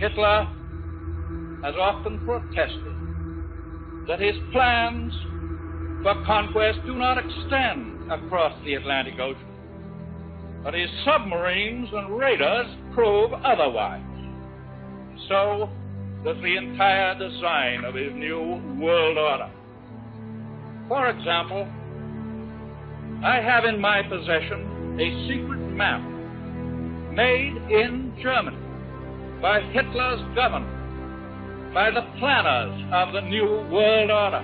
Hitler has often protested that his plans for conquest do not extend across the Atlantic Ocean, but his submarines and raiders prove otherwise. So does the entire design of his new world order. For example, I have in my possession a secret map made in Germany by Hitler's government, by the planners of the new world order.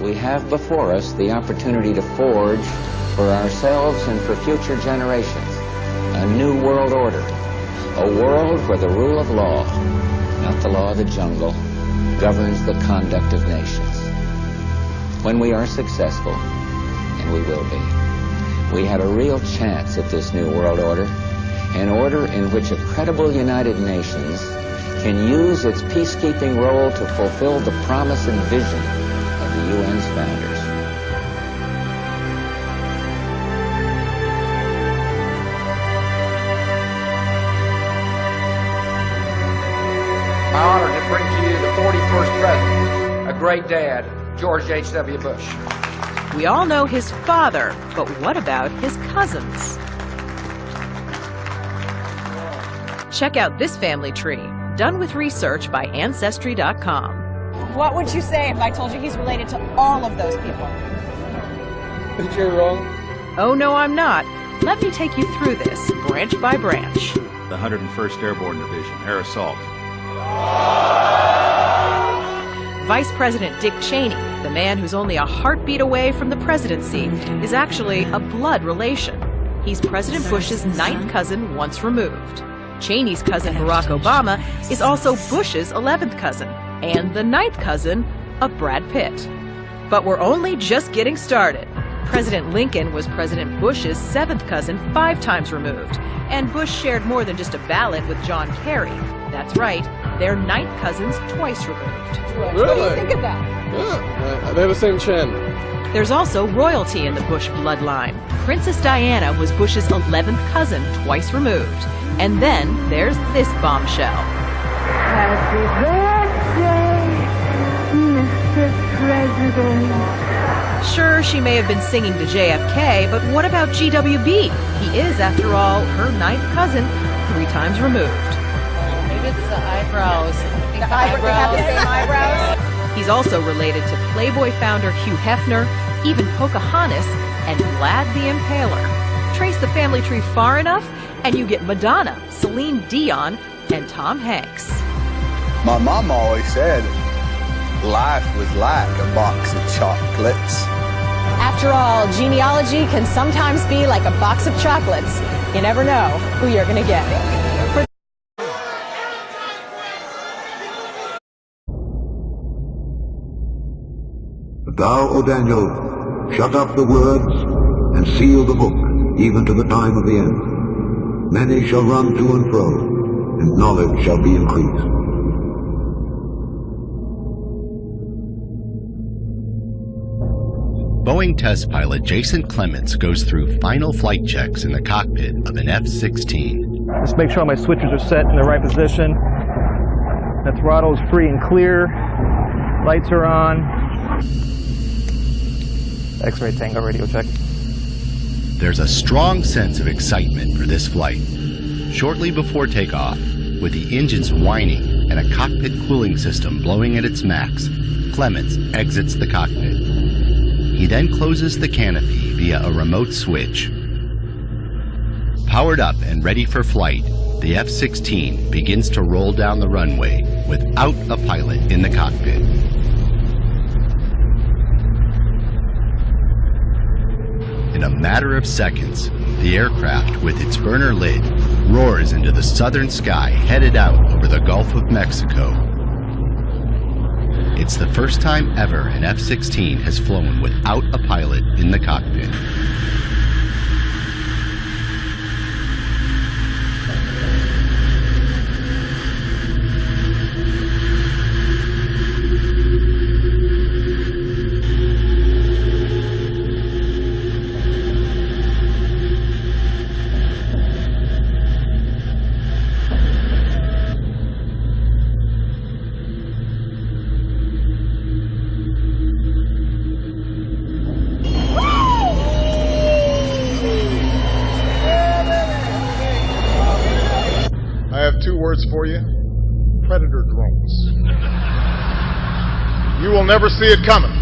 We have before us the opportunity to forge for ourselves and for future generations a new world order, a world where the rule of law, not the law of the jungle, governs the conduct of nations. When we are successful, and we will be, we have a real chance at this new world order, an order in which a credible United Nations can use its peacekeeping role to fulfill the promise and vision of the UN's founders. My honor to bring to you the 41st President, a great dad, George H.W. Bush. We all know his father, but what about his cousins? Check out this family tree, done with research by Ancestry.com. What would you say if I told you he's related to all of those people? Think you're wrong? Oh, no, I'm not. Let me take you through this, branch by branch. The 101st Airborne Division, Air Assault. Vice President Dick Cheney, the man who's only a heartbeat away from the presidency, is actually a blood relation. He's President Bush's 9th cousin once removed. Cheney's cousin Barack Obama is also Bush's 11th cousin, and the 9th cousin of Brad Pitt. But we're only just getting started. President Lincoln was President Bush's 7th cousin 5 times removed, and Bush shared more than just a ballot with John Kerry. That's right, they're 9th cousins twice removed. Really? What do you think of that? Yeah, they have the same chin. There's also royalty in the Bush bloodline. Princess Diana was Bush's 11th cousin twice removed. And then there's this bombshell. Happy birthday, Mr. President. Sure, she may have been singing to JFK, but what about GWB? He is, after all, her 9th cousin 3 times removed. Maybe it's the eyebrows. They have the same eyebrows? He's also related to Playboy founder Hugh Hefner, even Pocahontas, and Vlad the Impaler. Trace the family tree far enough, and you get Madonna, Celine Dion, and Tom Hanks. My mom always said life was like a box of chocolates. After all, genealogy can sometimes be like a box of chocolates. You never know who you're going to get. But thou, O Daniel, shut up the words and seal the book, even to the time of the end. Many shall run to and fro, and knowledge shall be increased. Boeing test pilot Jason Clements goes through final flight checks in the cockpit of an F-16. Just make sure my switches are set in the right position. The throttle is free and clear. Lights are on. X-ray Tango radio check. There's a strong sense of excitement for this flight. Shortly before takeoff, with the engines whining and a cockpit cooling system blowing at its max, Clements exits the cockpit. He then closes the canopy via a remote switch. Powered up and ready for flight, the F-16 begins to roll down the runway without a pilot in the cockpit. In a matter of seconds, the aircraft, with its burner lid, roars into the southern sky, headed out over the Gulf of Mexico. It's the first time ever an F-16 has flown without a pilot in the cockpit. two words for you. Predator drones. You will never see it coming.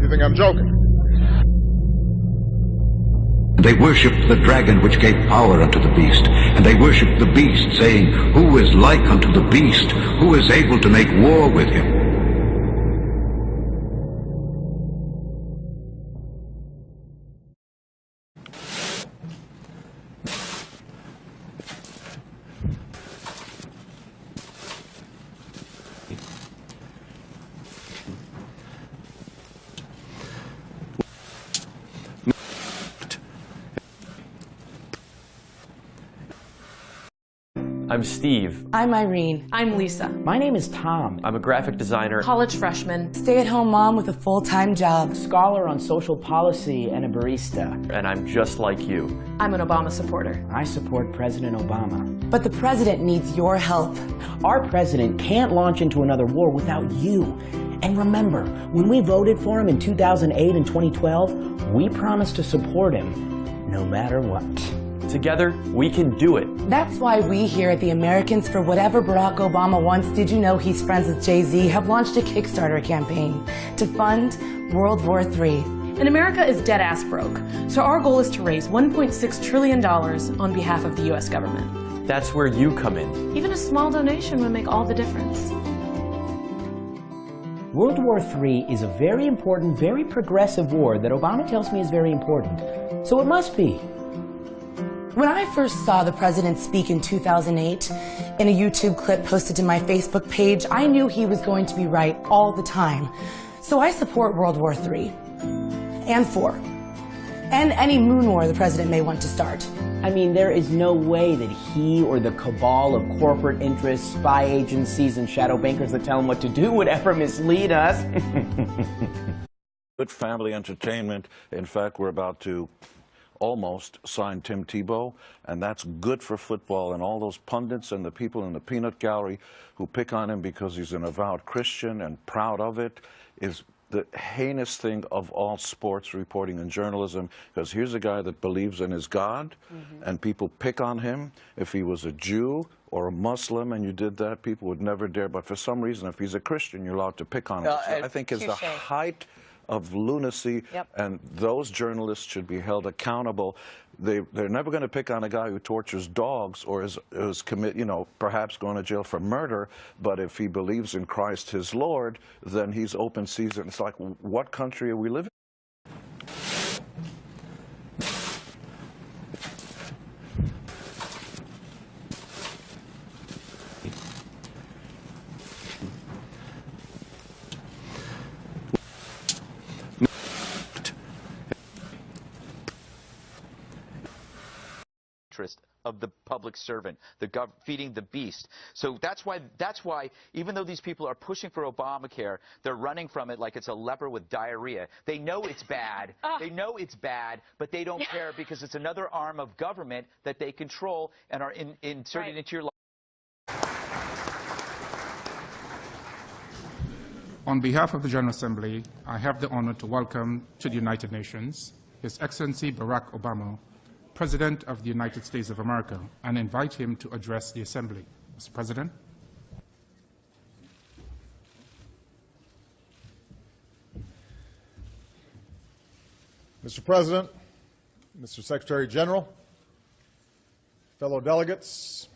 You think I'm joking? They worshipped the dragon which gave power unto the beast, and they worshipped the beast, saying, Who is like unto the beast? Who is able to make war with him? I'm Steve. I'm Irene. I'm Lisa. My name is Tom. I'm a graphic designer. College freshman. Stay-at-home mom with a full-time job. Scholar on social policy and a barista. And I'm just like you. I'm an Obama supporter. I support President Obama. But the president needs your help. Our president can't launch into another war without you. And remember, when we voted for him in 2008 and 2012, we promised to support him no matter what. Together, we can do it. That's why we here at the Americans for Whatever Barack Obama Wants, Did You Know He's Friends with Jay-Z, have launched a Kickstarter campaign to fund World War III. And America is dead-ass broke, so our goal is to raise $1.6 trillion on behalf of the U.S. government. That's where you come in. Even a small donation would make all the difference. World War III is a very important, very progressive war that Obama tells me is very important. So it must be. When I first saw the president speak in 2008, in a YouTube clip posted to my Facebook page, I knew he was going to be right all the time. So I support World War III and IV, and any moon war the president may want to start. I mean, there is no way that he or the cabal of corporate interests, spy agencies, and shadow bankers that tell him what to do would ever mislead us. Good family entertainment. In fact, we're about to almost signed Tim Tebow, and that's good for football. And all those pundits and the people in the peanut gallery who pick on him because he's an avowed Christian and proud of it is the heinous thing of all sports reporting and journalism, because here's a guy that believes in his God, and people pick on him. If he was a Jew or a Muslim and you did that, people would never dare. But for some reason, if he's a Christian, you're allowed to pick on him. So I think it's the height of lunacy, and those journalists should be held accountable. They're never going to pick on a guy who tortures dogs or is perhaps going to jail for murder, but if he believes in Christ his Lord, then he's open season. It's like, what country are we living in? Of the public servant, feeding the beast. So that's why even though these people are pushing for Obamacare, they're running from it like it's a leper with diarrhea. They know it's bad. They know it's bad, but they don't care because it's another arm of government that they control and are inserting into your life. On behalf of the General Assembly, I have the honor to welcome to the United Nations His Excellency Barack Obama, President of the United States of America, and invite him to address the Assembly. Mr. President. Mr. President, Mr. Secretary General, fellow delegates,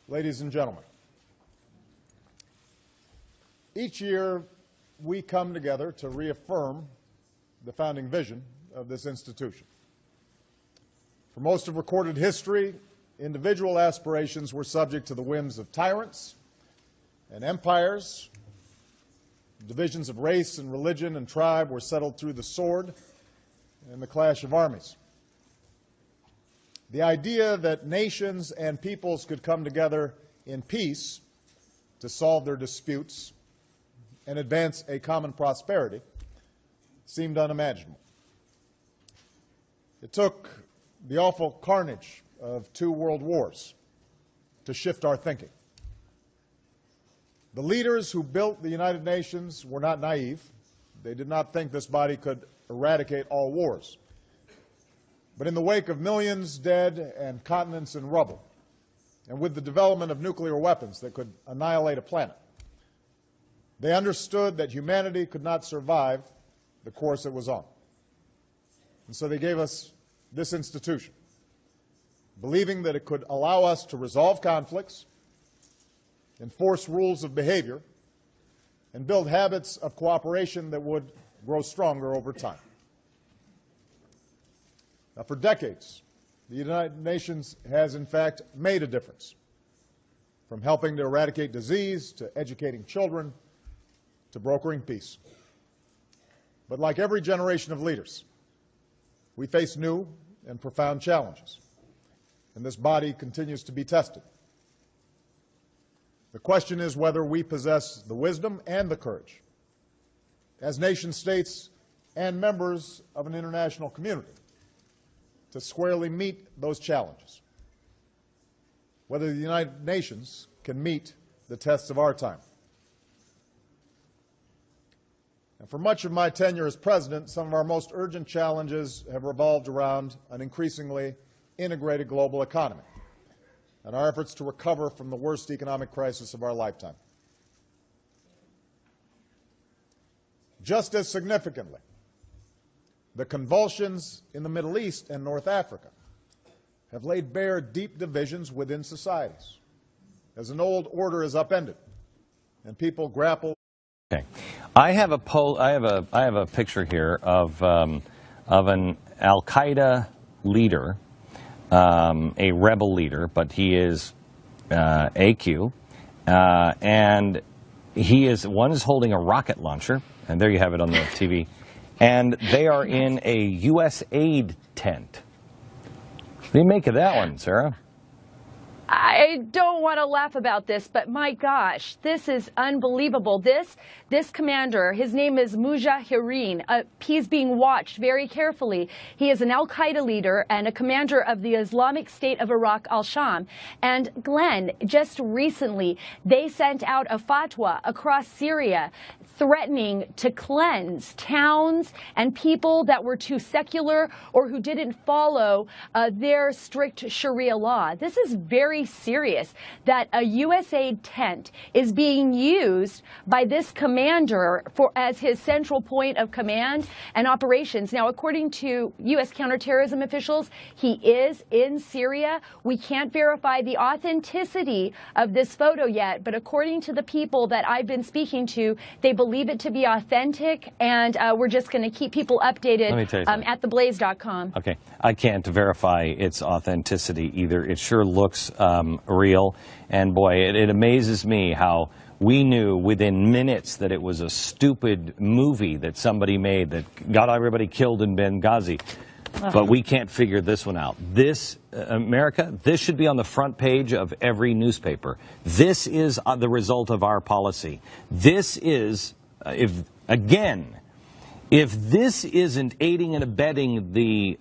ladies and gentlemen. Each year, we come together to reaffirm the founding vision of this institution. For most of recorded history, individual aspirations were subject to the whims of tyrants and empires. Divisions of race and religion and tribe were settled through the sword and the clash of armies. The idea that nations and peoples could come together in peace to solve their disputes and advance a common prosperity seemed unimaginable. It took the awful carnage of 2 world wars to shift our thinking. The leaders who built the United Nations were not naive. They did not think this body could eradicate all wars. But in the wake of millions dead and continents in rubble, and with the development of nuclear weapons that could annihilate a planet, they understood that humanity could not survive the course it was on. And so they gave us this institution, believing that it could allow us to resolve conflicts, enforce rules of behavior, and build habits of cooperation that would grow stronger over time. Now, for decades, the United Nations has, in fact, made a difference, from helping to eradicate disease, to educating children, to brokering peace. But like every generation of leaders, we face new and profound challenges, and this body continues to be tested. The question is whether we possess the wisdom and the courage, as nation states and members of an international community, to squarely meet those challenges, whether the United Nations can meet the tests of our time. And for much of my tenure as president, some of our most urgent challenges have revolved around an increasingly integrated global economy and our efforts to recover from the worst economic crisis of our lifetime. Just as significantly, the convulsions in the Middle East and North Africa have laid bare deep divisions within societies, as an old order is upended and people grapple. Okay, I have a picture here of an Al-Qaeda leader, a rebel leader, but he is AQ, and one is holding a rocket launcher, and there you have it on the TV. And they are in a U.S. aid tent. What do you make of that one, Sarah? I don't want to laugh about this, but my gosh, this is unbelievable. This commander, his name is Mujahireen. He's being watched very carefully. He is an Al-Qaeda leader and a commander of the Islamic State of Iraq, al-Sham. And Glenn, just recently, they sent out a fatwa across Syria threatening to cleanse towns and people that were too secular or who didn't follow their strict Sharia law. This is very serious that a USAID tent is being used by this commander as his central point of command and operations. Now, according to U.S. counterterrorism officials, he is in Syria. We can't verify the authenticity of this photo yet, but according to the people that I've been speaking to, they believe it to be authentic, and we're just going to keep people updated at theblaze.com. Okay, I can't verify its authenticity either. It sure looks real, and boy, it amazes me how we knew within minutes that it was a stupid movie that somebody made that got everybody killed in Benghazi. But we can't figure this one out. This, America, this should be on the front page of every newspaper. This is the result of our policy. This is, if this isn't aiding and abetting the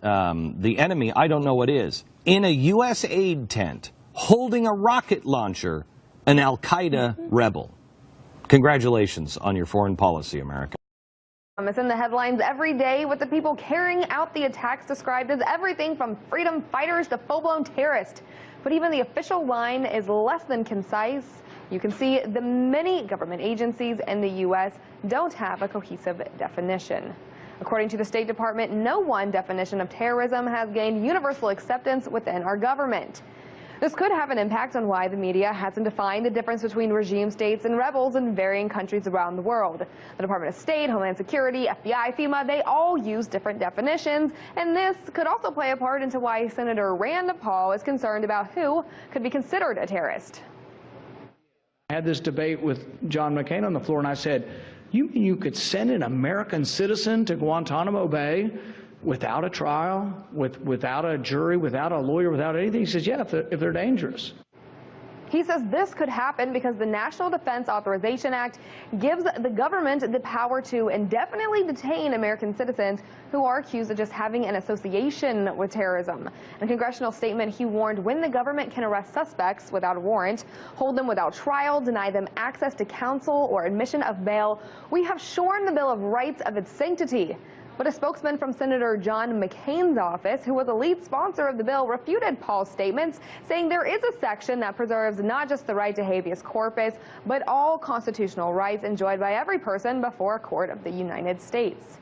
enemy, I don't know what is. In a U.S. aid tent, holding a rocket launcher, an Al-Qaeda rebel. Congratulations on your foreign policy, America. It's in the headlines every day with the people carrying out the attacks described as everything from freedom fighters to full-blown terrorists. But even the official line is less than concise. You can see the many government agencies in the U.S. don't have a cohesive definition. According to the State Department, no one definition of terrorism has gained universal acceptance within our government. This could have an impact on why the media hasn't defined the difference between regime states and rebels in varying countries around the world. The Department of State, Homeland Security, FBI, FEMA, they all use different definitions, and this could also play a part into why Senator Rand Paul is concerned about who could be considered a terrorist. I had this debate with John McCain on the floor, and I said, you mean you could send an American citizen to Guantanamo Bay without a trial, without a jury, without a lawyer, without anything? He says, yeah, if they're dangerous. He says this could happen because the National Defense Authorization Act gives the government the power to indefinitely detain American citizens who are accused of just having an association with terrorism. In a congressional statement, he warned when the government can arrest suspects without a warrant, hold them without trial, deny them access to counsel or admission of bail, we have shorn the Bill of Rights of its sanctity. But a spokesman from Senator John McCain's office, who was a lead sponsor of the bill, refuted Paul's statements, saying there is a section that preserves not just the right to habeas corpus, but all constitutional rights enjoyed by every person before a court of the United States.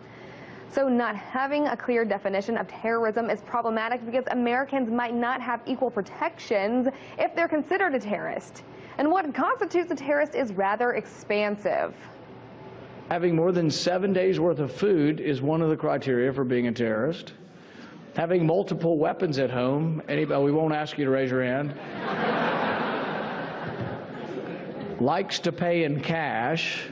So not having a clear definition of terrorism is problematic because Americans might not have equal protections if they're considered a terrorist. And what constitutes a terrorist is rather expansive. Having more than 7 days worth of food is one of the criteria for being a terrorist. Having multiple weapons at home, anybody, we won't ask you to raise your hand. Likes to pay in cash,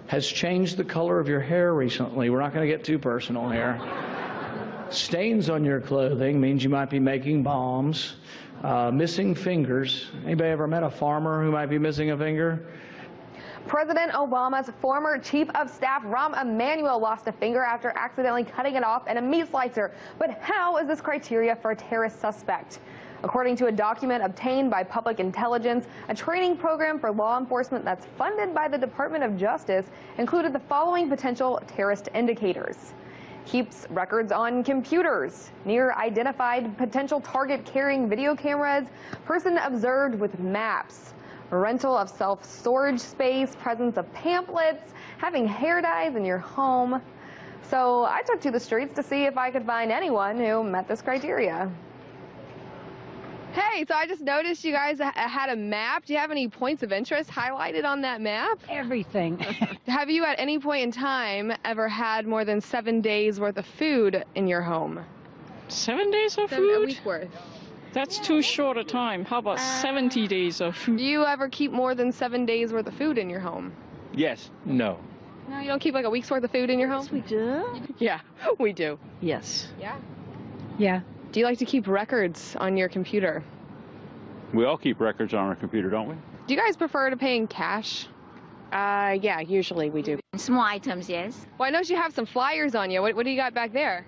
has changed the color of your hair recently. We're not going to get too personal here. Stains on your clothing means you might be making bombs. Missing fingers. Anybody ever met a farmer who might be missing a finger? President Obama's former chief of staff, Rahm Emanuel, lost a finger after accidentally cutting it off in a meat slicer. But how is this criteria for a terrorist suspect? According to a document obtained by Public Intelligence, a training program for law enforcement that's funded by the Department of Justice included the following potential terrorist indicators. Keeps records on computers, near identified potential target carrying video cameras, person observed with maps, rental of self-storage space, presence of pamphlets, having hair dyes in your home. So I took to the streets to see if I could find anyone who met this criteria. Hey, so I just noticed you guys had a map. Do you have any points of interest highlighted on that map? Everything. Have you at any point in time ever had more than 7 days worth of food in your home? 7 days of food? A week worth. That's too short a time. How about 70 days of food? Do you ever keep more than 7 days worth of food in your home? Yes. No. No, you don't keep like a week's worth of food in your home? Yes, we do. Yeah, we do. Yes. Yeah. Yeah. Do you like to keep records on your computer? We all keep records on our computer, don't we? Do you guys prefer to pay in cash? Yeah, usually we do. Small items, yes. Well, I know you have some flyers on you. What do you got back there?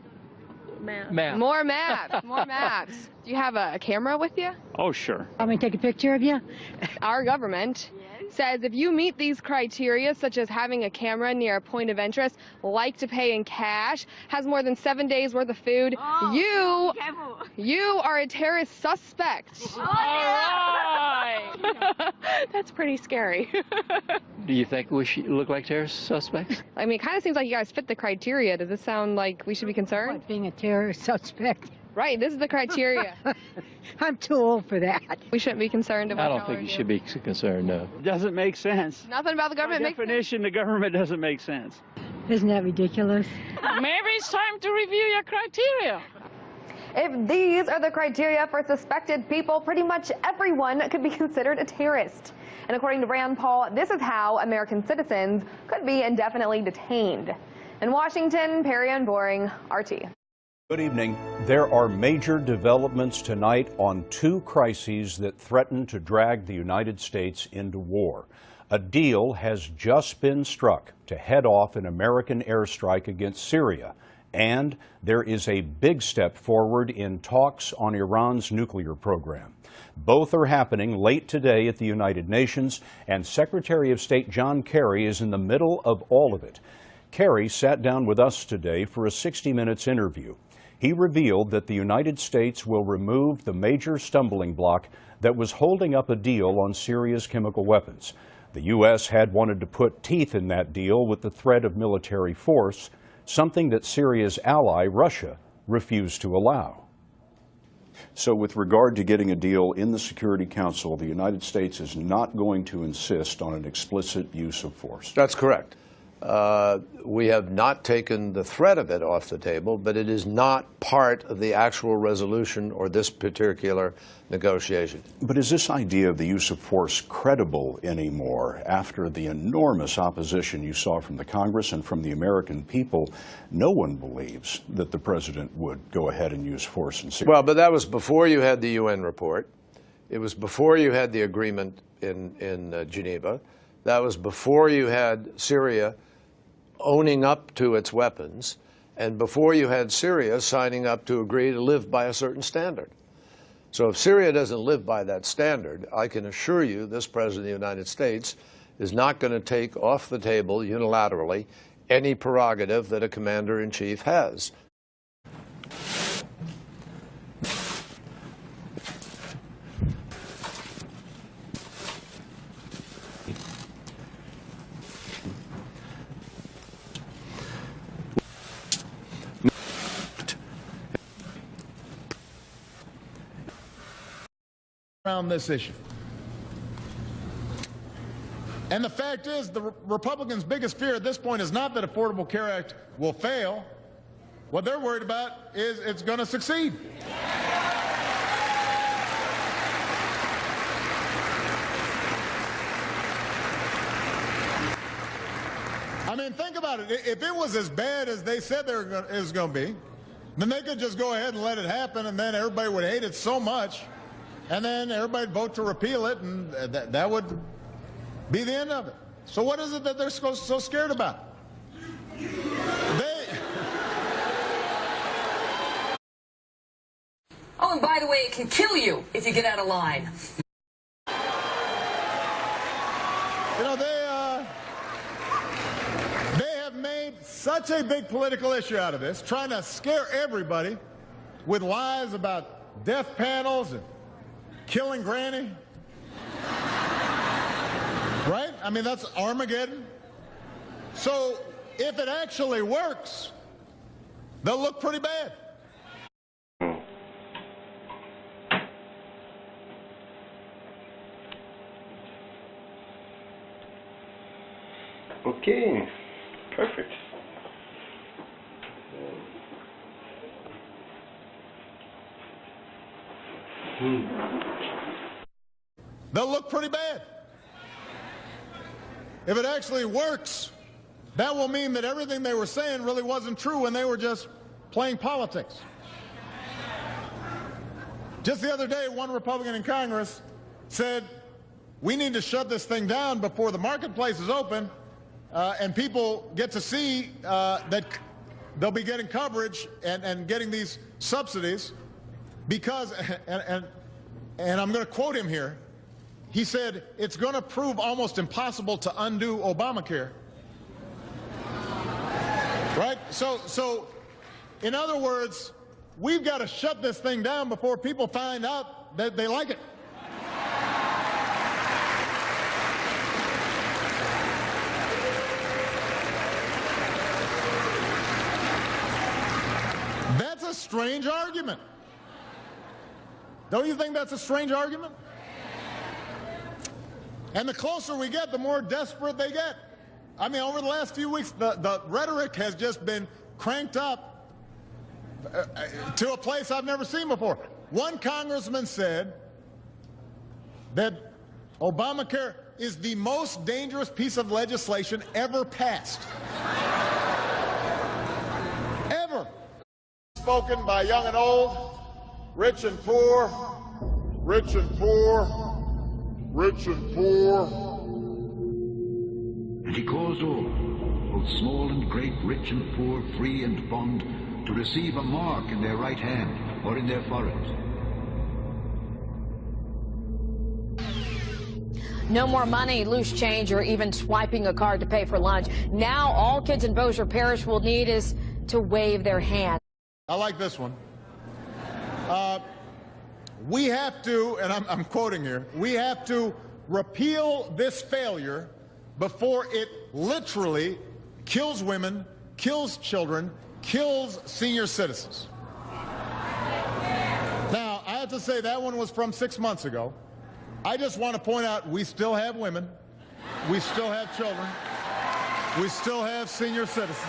Map. More maps. More maps. Do you have a camera with you? Oh, sure. Want me to take a picture of you? Our government says if you meet these criteria, such as having a camera near a point of interest, like to pay in cash, has more than 7 days worth of food, you are a terrorist suspect. All right. That's pretty scary. Do you think we should look like terrorist suspects? I mean, it kind of seems like you guys fit the criteria. Does this sound like we should be concerned? What, being a terrorist suspect? Right, this is the criteria. I'm too old for that. We shouldn't be concerned about I don't think you should be concerned, no. It doesn't make sense. Nothing about the government By makes sense. definition, the government doesn't make sense. Isn't that ridiculous? Maybe it's time to review your criteria. If these are the criteria for suspected people, pretty much everyone could be considered a terrorist. And according to Rand Paul, this is how American citizens could be indefinitely detained. In Washington, Perry and Boring, RT. Good evening. There are major developments tonight on two crises that threaten to drag the United States into war. A deal has just been struck to head off an American airstrike against Syria. And there is a big step forward in talks on Iran's nuclear program. Both are happening late today at the United Nations, and Secretary of State John Kerry is in the middle of all of it. Kerry sat down with us today for a 60 Minutes interview. He revealed that the United States will remove the major stumbling block that was holding up a deal on Syria's chemical weapons. The U.S. had wanted to put teeth in that deal with the threat of military force, something that Syria's ally, Russia, refused to allow. So with regard to getting a deal in the Security Council, the United States is not going to insist on an explicit use of force. That's correct. We have not taken the threat of it off the table, but it is not part of the actual resolution or this particular negotiation. But is this idea of the use of force credible anymore after the enormous opposition you saw from the Congress and from the American people? No one believes that the president would go ahead and use force in Syria. Well, but that was before you had the UN report. It was before you had the agreement in Geneva. That was before you had Syria owning up to its weapons, and before you had Syria signing up to agree to live by a certain standard. So if Syria doesn't live by that standard, I can assure you this President of the United States is not going to take off the table unilaterally any prerogative that a commander-in-chief has. Around this issue. And the fact is, the Republicans' biggest fear at this point is not that Affordable Care Act will fail. What they're worried about is it's going to succeed. I mean, think about it. If it was as bad as they said it was going to be, then they could just go ahead and let it happen, and then everybody would hate it so much, and then everybody would vote to repeal it, and that would be the end of it. So what is it that they're so scared about? Oh, and by the way, it can kill you if you get out of line. You know, they have made such a big political issue out of this, trying to scare everybody with lies about death panels and killing Granny. Right? I mean, that's Armageddon. So if it actually works, they'll look pretty bad. Okay, perfect. They'll look pretty bad. If it actually works, that will mean that everything they were saying really wasn't true when they were just playing politics. Just the other day, one Republican in Congress said, we need to shut this thing down before the marketplace is open and people get to see that they'll be getting coverage and getting these subsidies because, and I'm going to quote him here, he said, it's going to prove almost impossible to undo Obamacare. Right? So, in other words, we've got to shut this thing down before people find out that they like it. That's a strange argument. Don't you think that's a strange argument? And the closer we get, the more desperate they get. I mean, over the last few weeks, the rhetoric has just been cranked up to a place I've never seen before. One congressman said that Obamacare is the most dangerous piece of legislation ever passed. Ever. Spoken by young and old, rich and poor, rich and poor, rich and poor. And he caused all, both small and great, rich and poor, free and bond, to receive a mark in their right hand or in their forehead. No more money, loose change, or even swiping a card to pay for lunch. Now all kids in Bossier Parish will need is to wave their hand. I like this one. We have to, and I'm quoting here, we have to repeal this failure before it literally kills women, kills children, kills senior citizens. Now, I have to say that one was from 6 months ago. I just want to point out we still have women, we still have children, we still have senior citizens.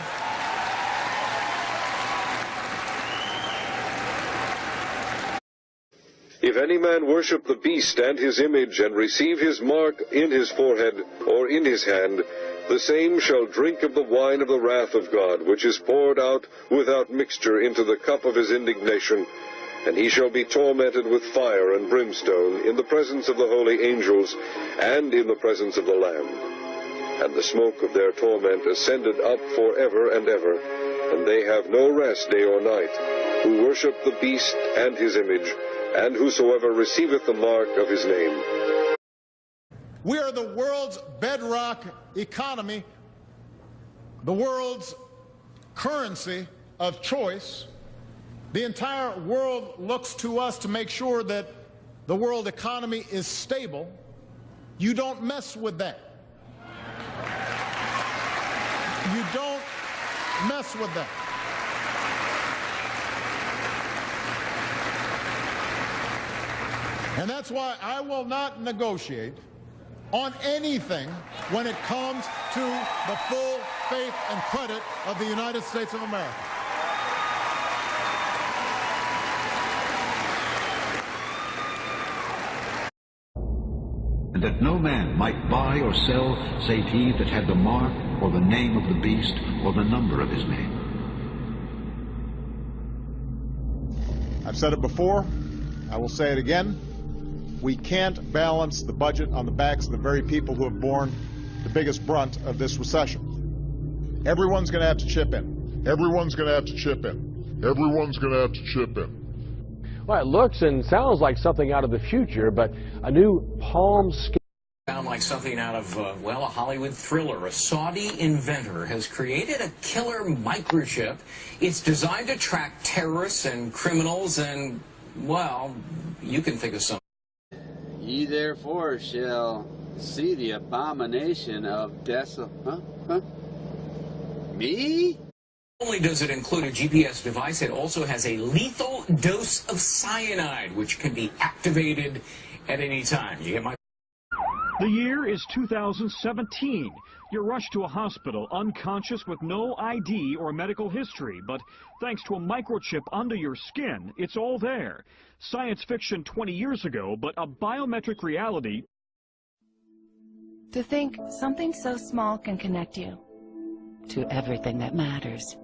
If any man worship the beast and his image, and receive his mark in his forehead or in his hand, the same shall drink of the wine of the wrath of God, which is poured out without mixture into the cup of his indignation, and he shall be tormented with fire and brimstone in the presence of the holy angels and in the presence of the Lamb. And the smoke of their torment ascended up forever and ever, and they have no rest day or night, who worship the beast and his image, and whosoever receiveth the mark of his name. We are the world's bedrock economy the world's currency of choice. The entire world looks to us to make sure that the world economy is stable. You don't mess with that. You don't mess with that. And that's why I will not negotiate on anything when it comes to the full faith and credit of the United States of America. And that no man might buy or sell save he that had the mark or the name of the beast or the number of his name. I've said it before, I will say it again. We can't balance the budget on the backs of the very people who have borne the biggest brunt of this recession. Everyone's going to have to chip in. Everyone's going to have to chip in. Everyone's going to have to chip in. Well, it looks and sounds like something out of the future, but a new palm scan. Sound like something out of, well, a Hollywood thriller. A Saudi inventor has created a killer microchip. It's designed to track terrorists and criminals and, well, you can think of some. Ye therefore shall see the abomination of desolation. Me? Not only does it include a GPS device, it also has a lethal dose of cyanide, which can be activated at any time. You get my... The year is 2017. You're rushed to a hospital unconscious with no ID or medical history, but thanks to a microchip under your skin, it's all there. Science fiction 20 years ago, but a biometric reality. To think something so small can connect you to everything that matters.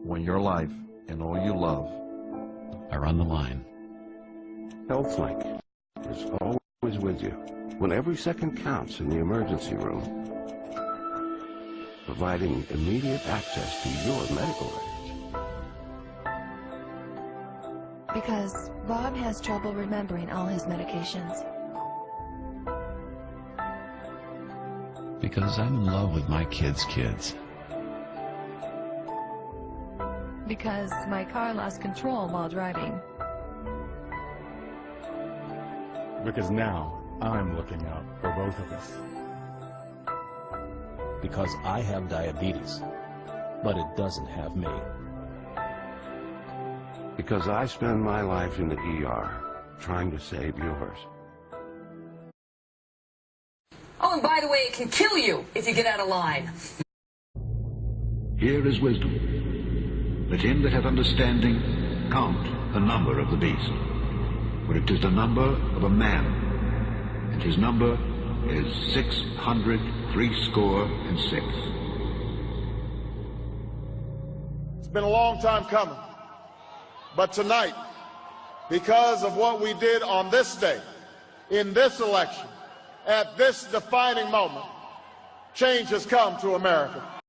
When your life and all you love are on the line. HealthLink is always with you when every second counts in the emergency room, providing immediate access to your medical records. Because Bob has trouble remembering all his medications. Because I'm in love with my kids' kids. Because my car lost control while driving. Because now I'm looking out for both of us. Because I have diabetes, but it doesn't have me. Because I spend my life in the ER trying to save yours. Oh, and by the way, it can kill you if you get out of line. Here is wisdom. Let him that hath understanding count the number of the beast, for it is the number of a man, and his number is 666. It's been a long time coming, but tonight, because of what we did on this day, in this election, at this defining moment, change has come to America.